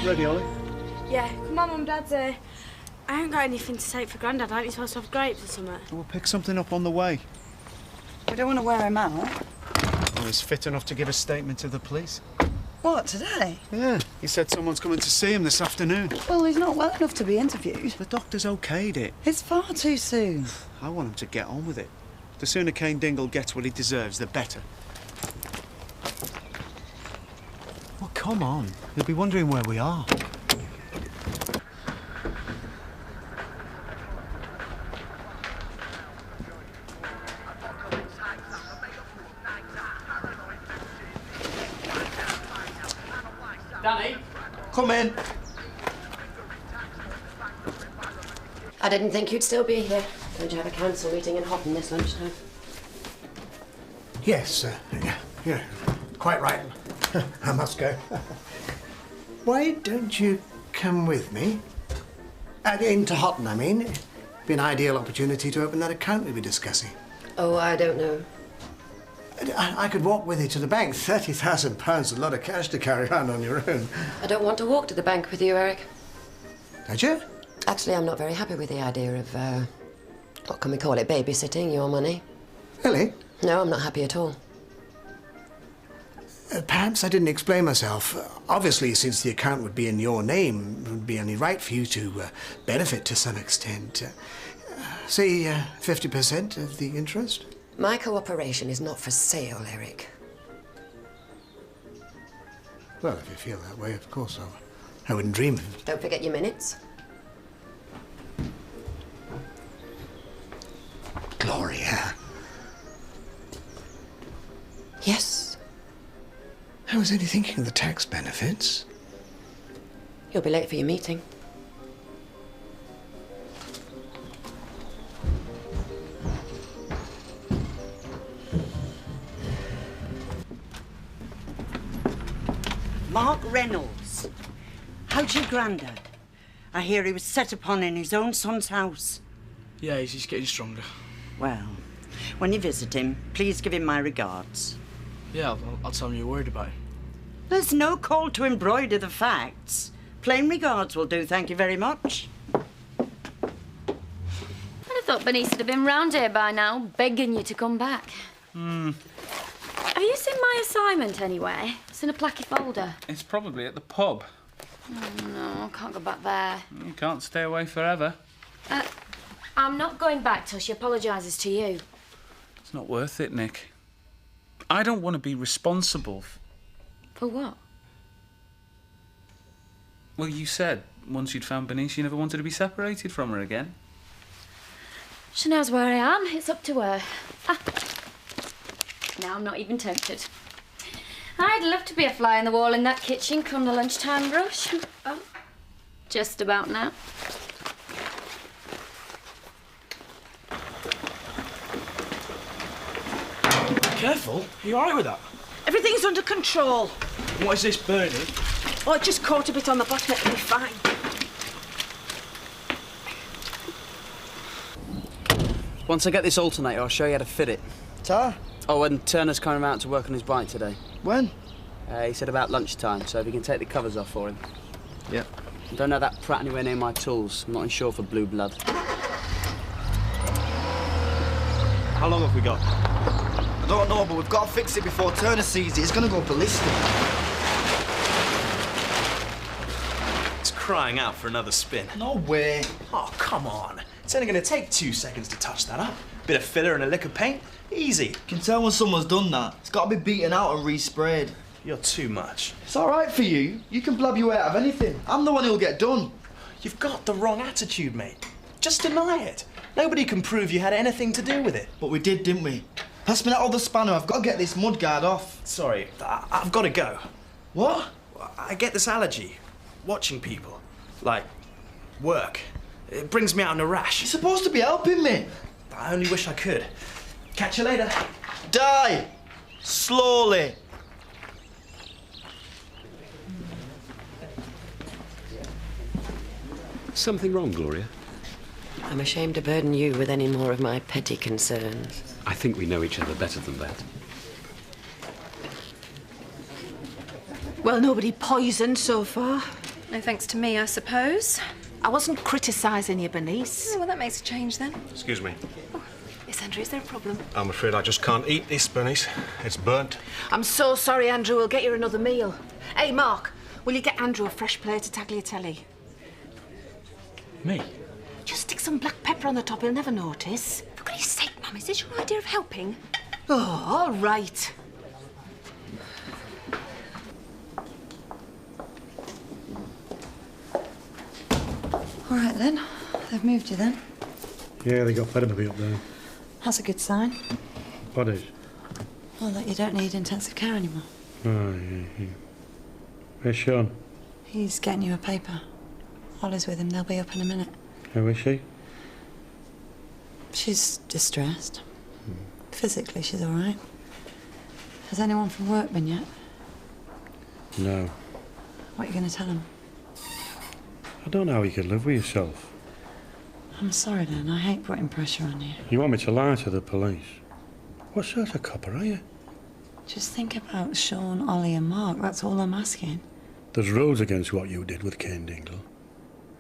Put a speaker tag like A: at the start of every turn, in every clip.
A: Ready, Ollie?
B: Yeah, come on, Mum, Dad's here. I ain't got anything to take for Grandad. Aren't you supposed to have grapes or something?
A: We'll pick something up on the way.
C: We don't want to wear him out.
A: Oh, he's fit enough to give a statement to the police.
C: What, today?
A: Yeah, he said someone's coming to see him this afternoon.
C: Well, he's not well enough to be interviewed.
A: The doctor's okayed it.
C: It's far too soon.
A: I want him to get on with it. The sooner Kane Dingle gets what he deserves, the better. Well, come on. He'll be wondering where we are.
D: Danny?
E: Come in.
F: I didn't think you'd still be here. Going to have a council meeting in Houghton this lunchtime.
E: Yes, yeah, quite right. I must go. Why don't you come with me? Into Houghton, I mean. It'd be an ideal opportunity to open that account we'll be discussing.
F: Oh, I don't know.
E: I could walk with you to the bank. £30,000 a lot of cash to carry around on your own.
F: I don't want to walk to the bank with you, Eric.
E: Don't you?
F: Actually, I'm not very happy with the idea of, what can we call it, babysitting your money.
E: Really?
F: No, I'm not happy at all.
E: Perhaps I didn't explain myself. Obviously, since the account would be in your name, it would be only right for you to benefit to some extent. Say 50% of the interest?
F: My cooperation is not for sale, Eric.
E: Well, if you feel that way, of course, I wouldn't dream of it.
F: Don't forget your minutes.
E: Gloria.
F: Yes.
E: I was only thinking of the tax benefits.
F: You'll be late for your meeting.
C: Mark Reynolds. How's your Grandad? I hear he was set upon in his own son's house.
D: Yeah, he's getting stronger.
C: Well, when you visit him, please give him my regards.
D: Yeah, I'll tell him you're worried about him.
C: There's no call to embroider the facts. Plain regards will do, thank you very much.
G: I'd have thought Bernice would have been round here by now, begging you to come back. Have you seen my assignment anyway? It's in a placky folder.
H: It's probably at the pub.
G: Oh, no, I can't go back there.
H: You can't stay away forever.
G: I'm not going back till she apologises to you.
H: It's not worth it, Nick. I don't want to be responsible.
G: For what?
H: Well, you said once you'd found Bernice, you never wanted to be separated from her again.
G: She knows where I am. It's up to her. Now I'm not even tempted. I'd love to be a fly on the wall in that kitchen come the lunchtime rush. Oh, just about now.
D: Careful. Are you all right with that?
C: Everything's under control.
D: What is this burning?
C: Oh, it just caught a bit on the bottom, it'll be fine.
I: Once I get this alternator, I'll show you how to fit it.
E: Ta?
I: Oh, and Turner's coming around to work on his bike today.
E: When?
I: He said about lunchtime, so if you can take the covers off for him.
E: Yeah.
I: Don't have that prat anywhere near my tools. I'm not insured for blue blood.
J: How long have we got? I don't know, but we've got to fix it before Turner sees it. It's going to go ballistic.
K: It's crying out for another spin.
J: No way.
K: Oh, come on. It's only going to take 2 seconds to touch that up. Bit of filler and a lick of paint. Easy.
J: You can tell when someone's done that. It's got to be beaten out and resprayed.
K: You're too much.
J: It's all right for you. You can blab your way out of anything. I'm the one who'll get done.
K: You've got the wrong attitude, mate. Just deny it. Nobody can prove you had anything to do with it.
J: But we did, didn't we? Pass me that other spanner. I've got to get this mudguard off.
K: Sorry, I've got to go.
J: What?
K: I get this allergy. Watching people. Like, work. It brings me out in a rash.
J: You're supposed to be helping me.
K: I only wish I could. Catch you later.
J: Die. Slowly.
L: Something wrong, Gloria?
F: I'm ashamed to burden you with any more of my petty concerns.
L: I think we know each other better than that.
C: Well, nobody poisoned so far.
M: No thanks to me, I suppose.
N: I wasn't criticising you, Bernice.
M: Oh, well, that makes a change then.
O: Excuse me.
M: Yes, Andrew, is there a problem?
O: I'm afraid I just can't eat this, Bernice. It's burnt.
N: I'm so sorry, Andrew. We'll get you another meal. Hey, Mark, will you get Andrew a fresh plate of tagliatelle?
D: Me?
N: Just stick some black pepper on the top. He'll never notice.
M: For goodness sake, Mum, is this your idea of helping?
N: Oh, all right.
P: All right, then. They've moved you, then.
E: Yeah, they got fed up a bit up there.
P: That's a good sign.
E: What is?
P: Well, that you don't need intensive care anymore.
E: Oh, yeah. Where's Sean?
P: He's getting you a paper. Ollie's with him. They'll be up in a minute.
E: How is she?
P: She's distressed. Physically, she's all right. Has anyone from work been yet?
E: No.
P: What are you going to tell him?
E: I don't know how you could live with yourself.
P: I'm sorry, then. I hate putting pressure on you.
E: You want me to lie to the police? What sort of copper are you?
P: Just think about Sean, Ollie and Mark. That's all I'm asking.
E: There's rules against what you did with Kane Dingle.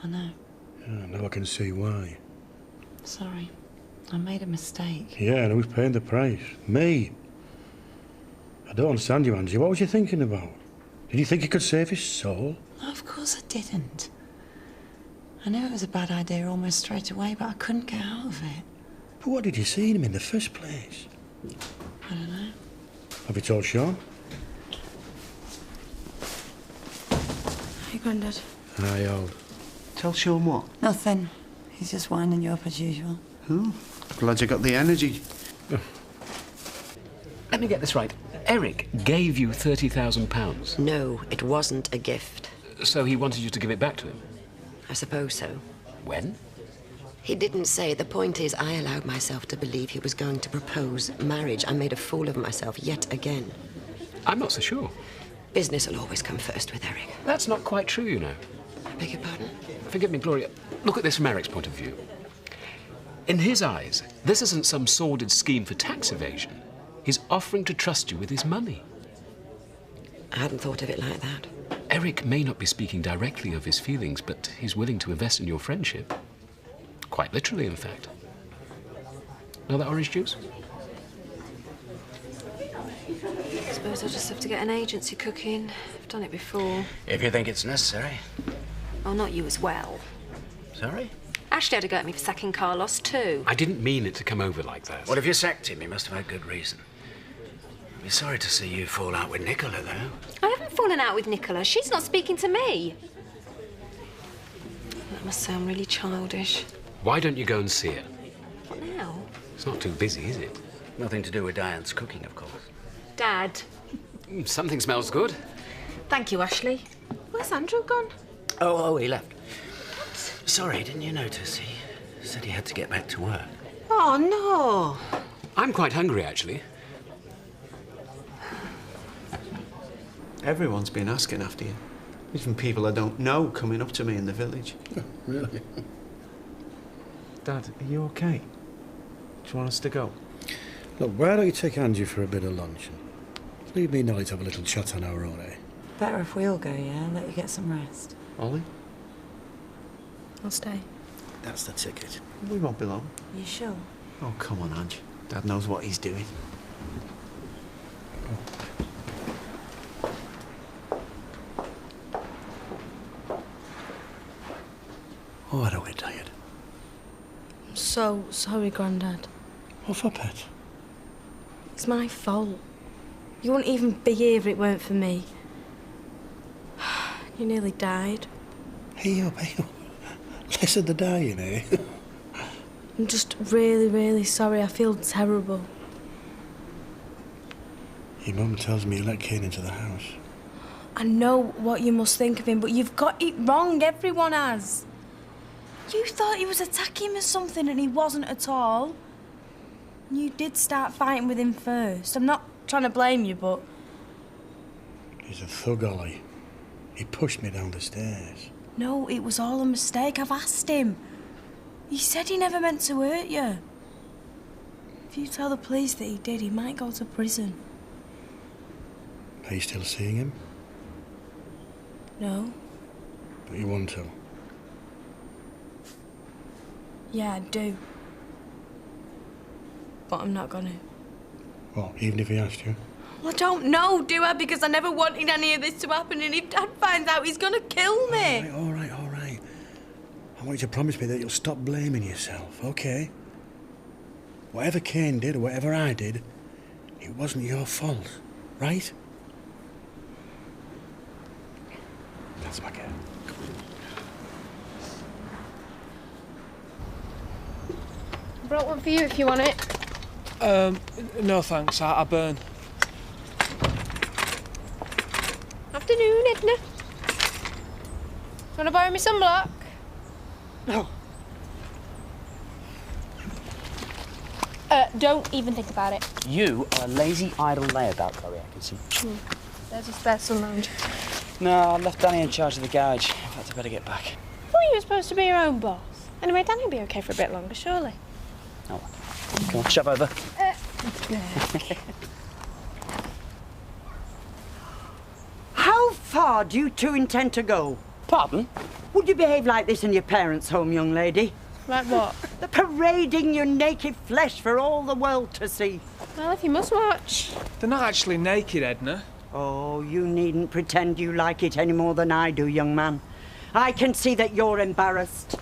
P: I know.
E: Yeah, now I can see why.
P: Sorry. I made a mistake.
E: Yeah, and who's paying the price? Me. I don't understand you, Angie. What was you thinking about? Did you think you could save his soul?
P: No, of course I didn't. I knew it was a bad idea almost straight away, but I couldn't get out of it.
E: But what did you see in him in the first place?
P: I don't know.
E: Have you told Sean?
B: Hey, Grandad.
E: Aye, old.
A: Tell Sean what?
P: Nothing. He's just winding you up as usual.
A: Oh, glad you got the energy.
L: Let me get this right. Eric gave you £30,000.
F: No, it wasn't a gift.
L: So he wanted you to give it back to him?
F: I suppose so.
L: When?
F: He didn't say. The point is, I allowed myself to believe he was going to propose marriage. I made a fool of myself yet again.
L: I'm not so sure.
F: Business will always come first with Eric.
L: That's not quite true, you know.
F: I beg your pardon?
L: Forgive me, Gloria. Look at this from Eric's point of view. In his eyes, this isn't some sordid scheme for tax evasion. He's offering to trust you with his money.
F: I hadn't thought of it like that.
L: Eric may not be speaking directly of his feelings, but he's willing to invest in your friendship. Quite literally, in fact. Know that orange juice?
M: I suppose I'll just have to get an agency cooking. I've done it before.
Q: If you think it's necessary.
M: Oh, not you as well.
Q: Sorry?
M: Ashley had a go at me for sacking Carlos, too.
L: I didn't mean it to come over like that.
Q: Well, if you sacked him, you must have had good reason. I'd be sorry to see you fall out with Nicola, though.
M: I haven't fallen out with Nicola. She's not speaking to me. That must sound really childish.
L: Why don't you go and see her?
M: What now?
L: It's not too busy, is it?
Q: Nothing to do with Diane's cooking, of course.
M: Dad.
L: Something smells good.
N: Thank you, Ashley. Where's Andrew gone?
Q: Oh, he left. Sorry, didn't you notice? He said he had to get back to work.
N: Oh, no.
L: I'm quite hungry, actually.
A: Everyone's been asking after you. Even people I don't know coming up to me in the village.
E: Really?
A: Dad, are you okay? Do you want us to go?
E: Look, why don't you take Angie for a bit of lunch? Leave me and Nellie to have a little chat on our own, eh?
P: Better if we all go, yeah? Let you get some rest.
A: Ollie?
B: I'll stay.
E: That's the ticket.
A: We won't be long.
P: You sure?
A: Oh, come on, Ange. Dad knows what he's doing.
E: Oh, what are we tired?
B: I'm so sorry, Grandad.
E: What for, pet?
B: It's my fault. You wouldn't even be here if it weren't for me. You nearly died.
E: Hey up. Less of the dying, eh?
B: I'm just really, really sorry. I feel terrible.
E: Your mum tells me you let Kane into the house.
B: I know what you must think of him, but you've got it wrong. Everyone has. You thought he was attacking him or something, and he wasn't at all. And you did start fighting with him first. I'm not trying to blame you, but...
E: He's a thug, Ollie. He pushed me down the stairs.
B: No, it was all a mistake. I've asked him. He said he never meant to hurt you. If you tell the police that he did, he might go to prison.
E: Are you still seeing him?
B: No.
O: But you want to?
B: Yeah, I do. But I'm not gonna.
O: Well, even if he asked you?
B: Well, I don't know, do I? Because I never wanted any of this to happen, and if Dad finds out, he's gonna kill me.
O: All right. I want you to promise me that you'll stop blaming yourself, OK? Whatever Kane did or whatever I did, it wasn't your fault, right? That's my cat.
M: Brought one for you if you want it.
R: No thanks, I burn.
M: Afternoon, Edna. Want to borrow me sunblock?
C: No.
M: Don't even think about it.
I: You are a lazy, idle layabout, Chloe, I can see.
M: There's a spare sun lounge.
I: No, I left Danny in charge of the garage. In fact, I better get back.
M: I thought you were supposed to be your own boss. Anyway, Danny'll be okay for a bit longer, surely.
I: Oh, come on, shove over.
C: How far do you two intend to go?
I: Pardon?
C: Would you behave like this in your parents' home, young lady?
M: Like what?
C: The parading your naked flesh for all the world to see.
M: Well, if you must watch.
R: They're not actually naked, Edna.
C: Oh, you needn't pretend you like it any more than I do, young man. I can see that you're embarrassed.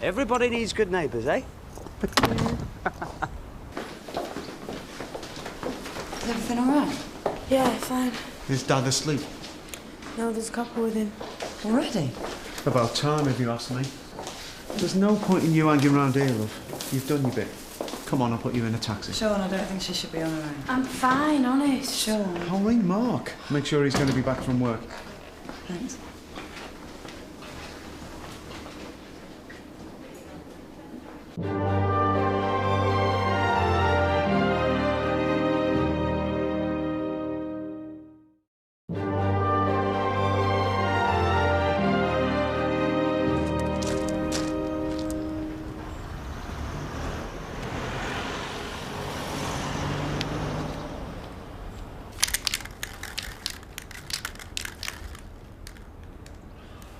I: Everybody needs good neighbours, eh?
P: Is everything all right?
B: Yeah, fine.
A: Is Dad asleep?
B: No, there's a couple with him.
P: Already?
A: About time, if you ask me. There's no point in you hanging around here, love. You've done your bit. Come on, I'll put you in a taxi.
P: Sean, I don't think she should be on her own.
B: I'm fine, honest.
P: Sean.
A: I'll ring Mark. Make sure he's going to be back from work.
P: Thanks.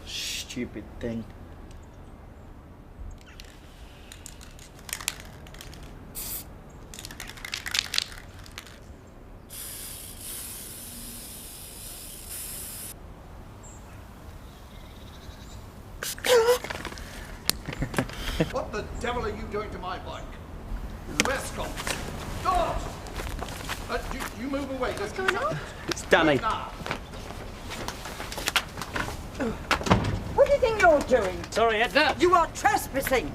J: Stupid thing.
S: What the devil are you doing to my bike? Rascal! Stop! You move away. What's going on?
I: It's Danny.
C: What do you think you're doing?
I: Sorry, Edna.
C: You are trespassing.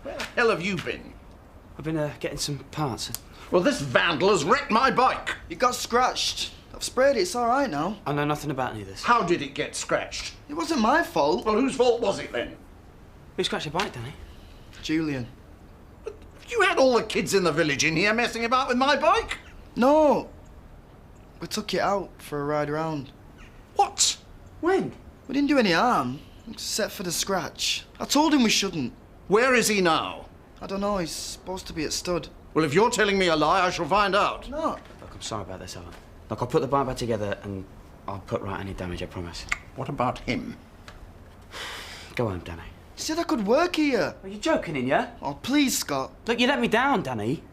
S: Where the hell have you been?
I: I've been getting some parts.
S: Well, this vandal has wrecked my bike.
J: It got scratched. I've sprayed it. It's all right now.
I: I know nothing about any of this.
S: How did it get scratched?
J: It wasn't my fault.
S: Well, whose fault was it then?
I: Who scratched your bike, Danny?
J: Julian.
S: You had all the kids in the village in here messing about with my bike?
J: No. We took it out for a ride around.
S: What?
I: When?
J: We didn't do any harm, except for the scratch. I told him we shouldn't.
S: Where is he now?
J: I don't know, he's supposed to be at stud.
S: Well, if you're telling me a lie, I shall find out.
J: No.
I: Look, I'm sorry about this, Alan. Look, I'll put the bike back together and I'll put right any damage, I promise.
S: What about him?
I: Go home, Danny.
J: He said I could work here.
I: Are you joking, in ya?
J: Oh, please, Scott.
I: Look, you let me down, Danny.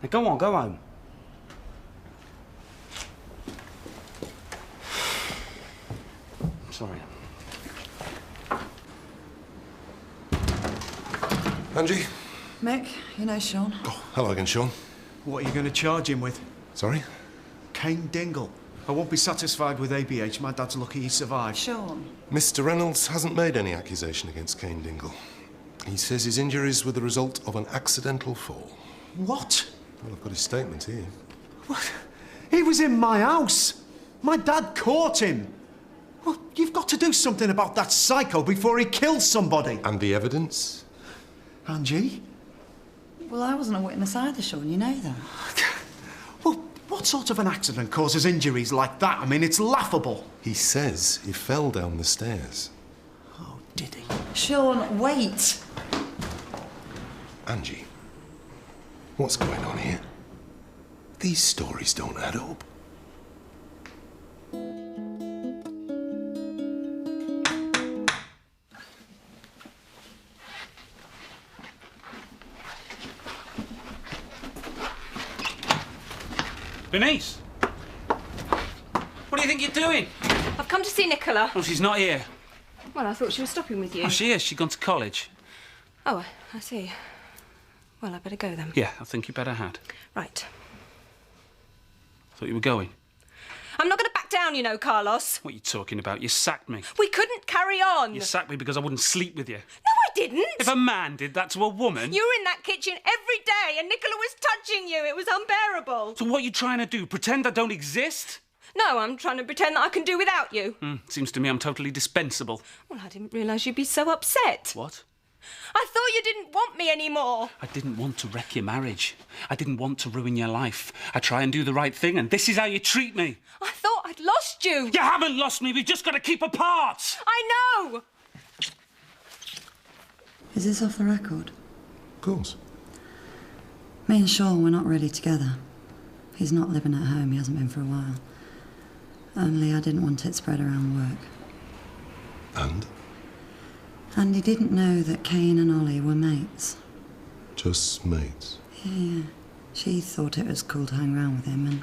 I: Now, go on, go home. I'm sorry.
O: Angie?
P: Mick, you know Sean.
O: Oh, hello again, Sean.
A: What are you going to charge him with?
O: Sorry?
A: Kane Dingle. I won't be satisfied with ABH. My dad's lucky he survived.
P: Sean.
O: Mr. Reynolds hasn't made any accusation against Kane Dingle. He says his injuries were the result of an accidental fall.
A: What?
O: Well, I've got his statement here.
A: What? He was in my house. My dad caught him. Well, you've got to do something about that psycho before he kills somebody.
O: And the evidence?
A: Angie?
P: Well, I wasn't a witness either, Sean. You know that.
A: Well, what sort of an accident causes injuries like that? I mean, it's laughable.
O: He says he fell down the stairs.
A: Oh, did he?
P: Sean, wait.
O: Angie, what's going on here?
T: These stories don't add up.
H: Bernice! What do you think you're doing?
M: I've come to see Nicola.
H: Oh, she's not here.
M: Well, I thought she was stopping with you.
H: Oh, she is. She's gone to college.
M: Oh, I see. Well, I better go then.
H: Yeah, I think you better had.
M: Right.
H: I thought you were going.
M: I'm not going to back down, you know, Carlos.
H: What are you talking about? You sacked me.
M: We couldn't carry on.
H: You sacked me because I wouldn't sleep with you.
M: No, I didn't.
H: If a man did that to a woman...
M: You were in that kitchen every day and Nicola was touching you. It was unbearable.
H: So what are you trying to do? Pretend I don't exist?
M: No, I'm trying to pretend that I can do without you.
H: Seems to me I'm totally dispensable.
M: Well, I didn't realise you'd be so upset.
H: What?
M: I thought you didn't want me anymore.
H: I didn't want to wreck your marriage. I didn't want to ruin your life. I try and do the right thing, and this is how you treat me.
M: I thought I'd lost you.
H: You haven't lost me. We've just got to keep apart.
M: I know.
P: Is this off the record?
T: Of course.
P: Me and Sean were not really together. He's not living at home. He hasn't been for a while. Only I didn't want it spread around work. And he didn't know that Kane and Ollie were mates.
T: Just mates?
P: Yeah. She thought it was cool to hang around with him, and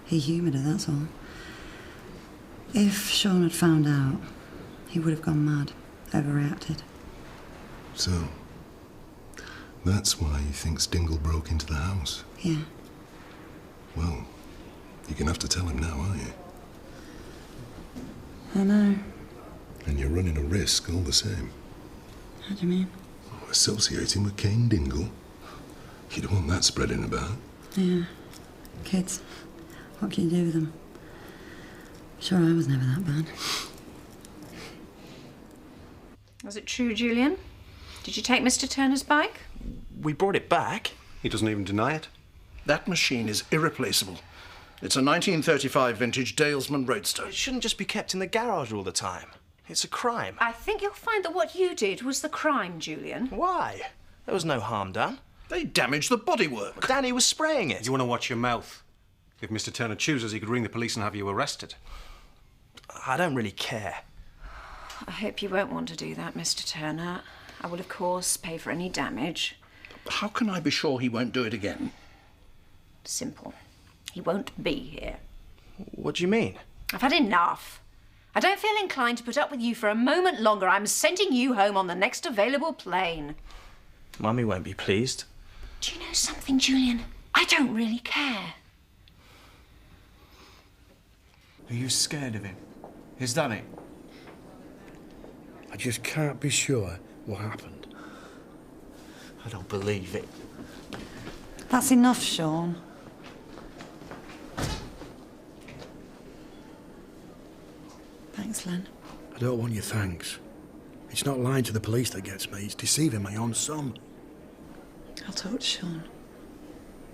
P: he humoured her, that's all. If Sean had found out, he would have gone mad, overreacted.
T: So, that's why he thinks Dingle broke into the house?
P: Yeah.
T: Well, you're gonna have to tell him now, aren't you?
P: I know.
T: And you're running a risk all the same.
P: How do you mean?
T: Associating with Kane Dingle? You don't want that spreading about.
P: Yeah. Kids. What can you do with them? Sure, I was never that bad.
U: Was it true, Julian? Did you take Mr. Turner's bike?
K: We brought it back.
S: He doesn't even deny it. That machine is irreplaceable. It's a 1935 vintage Dalesman Roadster.
K: It shouldn't just be kept in the garage all the time. It's a crime.
U: I think you'll find that what you did was the crime, Julian.
K: Why? There was no harm done.
S: They damaged the bodywork.
K: Danny was spraying it.
V: You want to watch your mouth. If Mr. Turner chooses, he could ring the police and have you arrested.
K: I don't really care.
U: I hope you won't want to do that, Mr. Turner. I will, of course, pay for any damage.
S: How can I be sure he won't do it again?
U: Simple. He won't be here.
K: What do you mean?
U: I've had enough. I don't feel inclined to put up with you for a moment longer. I'm sending you home on the next available plane.
K: Mummy won't be pleased.
U: Do you know something, Julian? I don't really care.
A: Are you scared of him? Is that it?
O: I just can't be sure what happened.
K: I don't believe it.
P: That's enough, Sean. Thanks, Len.
O: I don't want your thanks. It's not lying to the police that gets me, it's deceiving my own son.
P: I'll talk to Sean.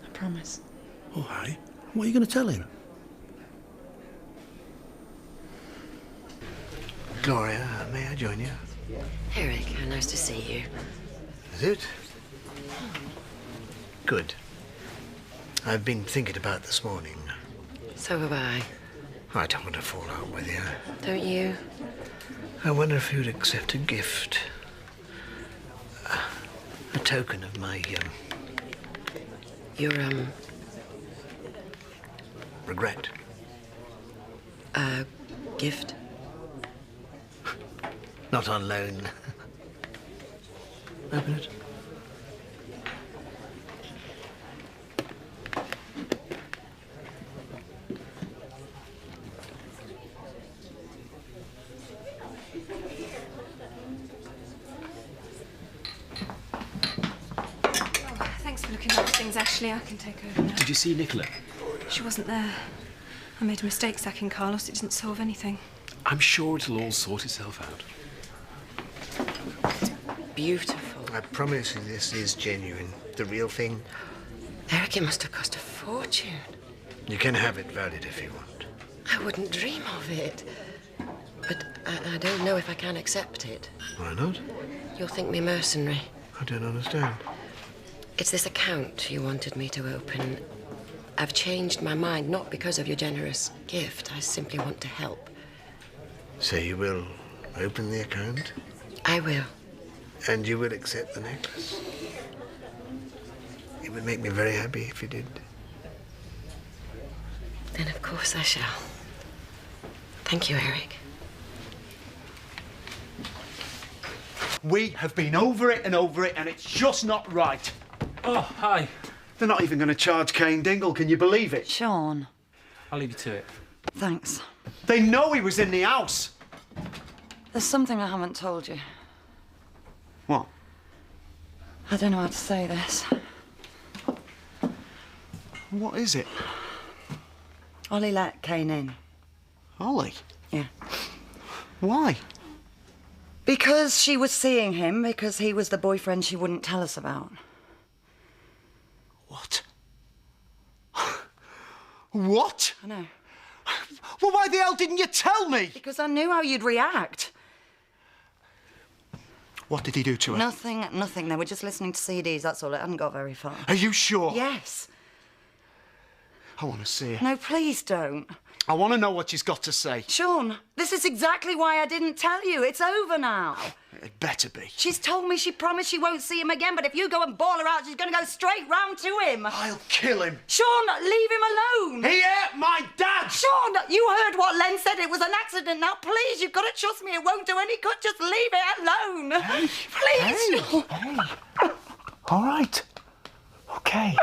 P: I promise.
O: Oh, aye? What are you going to tell him?
E: Gloria, may I join you?
F: Eric, how nice to see you.
E: Is it? Good. I've been thinking about this morning.
F: So have I.
E: I don't want to fall out with you.
F: Don't you?
E: I wonder if you'd accept a gift. A token of my,
F: Your,
E: regret.
F: Gift?
E: Not on loan. Open it.
M: Thanks for looking after things, Ashley. I can take over now.
L: Did you see Nicola?
M: She wasn't there. I made a mistake sacking Carlos. It didn't solve anything.
L: I'm sure it'll all sort itself out.
F: Beautiful.
E: I promise you this is genuine. The real thing.
F: Eric, it must have cost a fortune.
E: You can have it valued if you want.
F: I wouldn't dream of it. But I don't know if I can accept it.
E: Why not?
F: You'll think me mercenary.
E: I don't understand.
F: It's this account you wanted me to open. I've changed my mind, not because of your generous gift. I simply want to help.
E: So you will open the account?
F: I will.
E: And you will accept the necklace? It would make me very happy if you did.
F: Then of course I shall. Thank you, Eric.
A: We have been over it, and it's just not right.
H: Oh, hi.
A: They're not even going to charge Kane Dingle, can you believe it?
P: Sean.
H: I'll leave you to it.
P: Thanks.
A: They know he was in the house.
P: There's something I haven't told you.
A: What?
P: I don't know how to say this.
A: What is it?
P: Ollie let Kane in.
A: Ollie?
P: Yeah.
A: Why?
P: Because she was seeing him, because he was the boyfriend she wouldn't tell us about.
A: What? What?
P: I know.
A: Well, why the hell didn't you tell me?
P: Because I knew how you'd react.
A: What did he do to her?
P: Nothing. They were just listening to CDs, that's all. It hadn't got very far.
A: Are you sure?
P: Yes.
A: I want to see her.
P: No, please don't.
A: I want to know what she's got to say.
P: Sean, this is exactly why I didn't tell you. It's over now.
A: It better be.
P: She's told me she promised she won't see him again, but if you go and bawl her out, she's going to go straight round to him.
A: I'll kill him.
P: Sean, leave him alone.
A: He hurt my dad.
P: Sean, you heard what Len said. It was an accident. Now, please, you've got to trust me. It won't do any good. Just leave it alone.
A: Hey,
P: please.
A: Hey. All right. Okay.